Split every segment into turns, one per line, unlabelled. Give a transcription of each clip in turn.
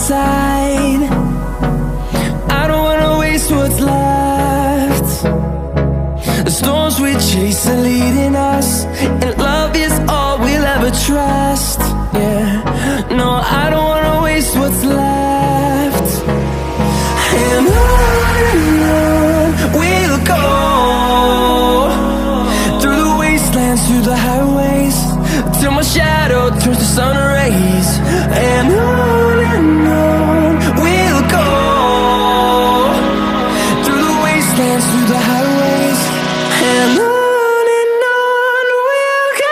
side. I don't wanna waste what's left. The storms we chase are leading us, and love is all we'll ever trust. Yeah, no, I don't wanna waste what's left. And on we'll go, through the wastelands, through the highways, till my shadow turns to sun rays. And on we'll go, through the wastelands, through the highways, and on we'll go.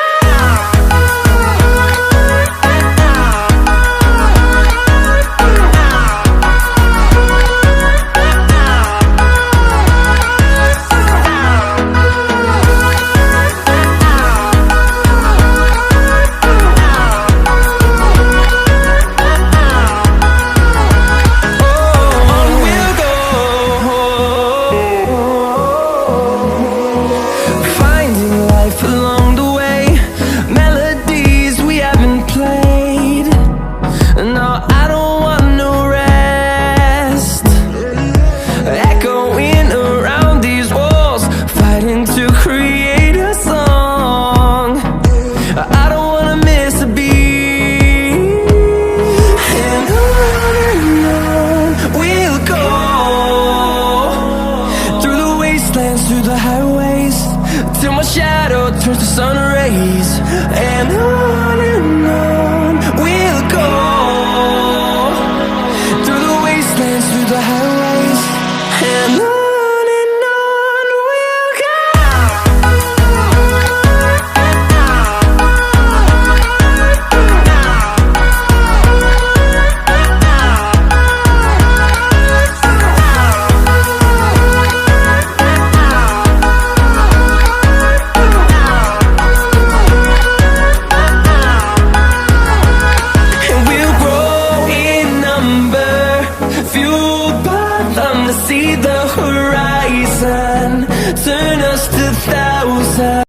Along the way, melodies we haven't played. No, I don't want no rest. Echoing around these walls, fighting to create a song. I don't wanna miss a beat. And on we'll go, through the wastelands, through the highways, till my shadow turns to sun rays. And on we'll go, through the wastelands, through the highways, and on we'll go. Fueled by them to see the horizon, turn us to thousands.